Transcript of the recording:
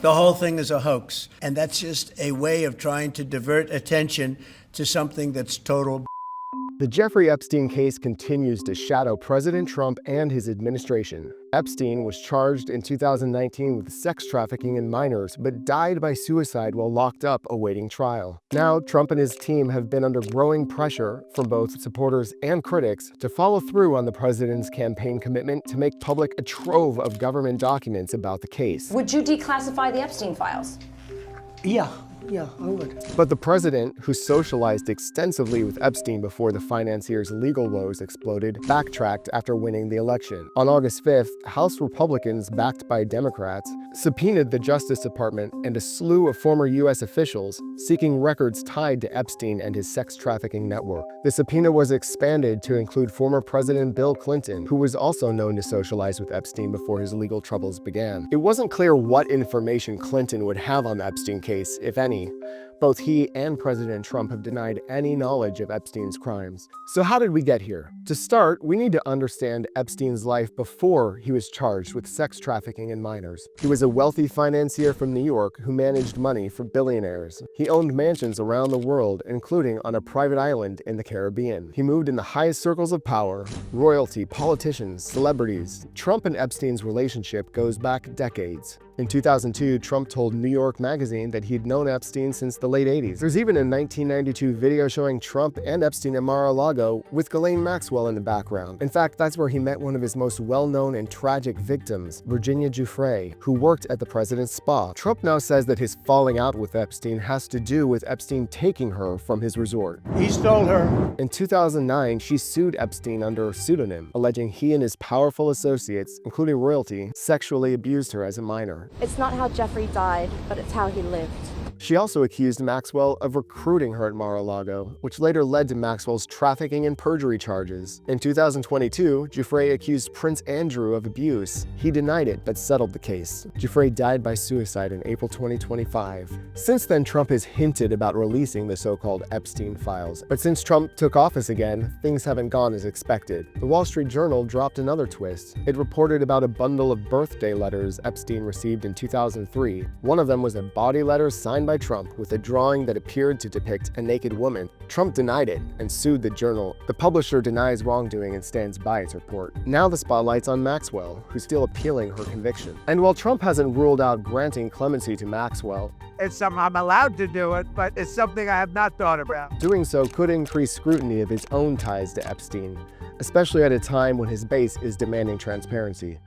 The whole thing is a hoax. And that's just a way of trying to divert attention to something that's total. The Jeffrey Epstein case continues to shadow President Trump and his administration. Epstein was charged in 2019 with sex trafficking in minors, but died by suicide while locked up awaiting trial. Now, Trump and his team have been under growing pressure from both supporters and critics to follow through on the president's campaign commitment to make public a trove of government documents about the case. Would you declassify the Epstein files? Yeah, I would. But the president, who socialized extensively with Epstein before the financier's legal woes exploded, backtracked after winning the election. On August 5th, House Republicans, backed by Democrats, subpoenaed the Justice Department and a slew of former U.S. officials seeking records tied to Epstein and his sex trafficking network. The subpoena was expanded to include former President Bill Clinton, who was also known to socialize with Epstein before his legal troubles began. It wasn't clear what information Clinton would have on the Epstein case, if any. Both he and President Trump have denied any knowledge of Epstein's crimes. So how did we get here? To start, we need to understand Epstein's life before he was charged with sex trafficking in minors. He was a wealthy financier from New York who managed money for billionaires. He owned mansions around the world, including on a private island in the Caribbean. He moved in the highest circles of power: royalty, politicians, celebrities. Trump and Epstein's relationship goes back decades. In 2002, Trump told New York Magazine that he'd known Epstein since the late 80s. There's even a 1992 video showing Trump and Epstein at Mar-a-Lago with Ghislaine Maxwell in the background. In fact, that's where he met one of his most well-known and tragic victims, Virginia Giuffre, who worked at the president's spa. Trump now says that his falling out with Epstein has to do with Epstein taking her from his resort. He stole her. In 2009, she sued Epstein under a pseudonym, alleging he and his powerful associates, including royalty, sexually abused her as a minor. It's not how Jeffrey died, but it's how he lived. She also accused Maxwell of recruiting her at Mar-a-Lago, which later led to Maxwell's trafficking and perjury charges. In 2022, Giuffre accused Prince Andrew of abuse. He denied it, but settled the case. Giuffre died by suicide in April 2025. Since then, Trump has hinted about releasing the so-called Epstein files. But since Trump took office again, things haven't gone as expected. The Wall Street Journal dropped another twist. It reported about a bundle of birthday letters Epstein received in 2003. One of them was a body letter signed by Trump with a drawing that appeared to depict a naked woman. Trump denied it and sued the journal. The publisher denies wrongdoing and stands by its report. Now the spotlight's on Maxwell, who's still appealing her conviction. And while Trump hasn't ruled out granting clemency to Maxwell, it's something I'm allowed to do it, but it's something I have not thought about. Doing so could increase scrutiny of his own ties to Epstein, especially at a time when his base is demanding transparency.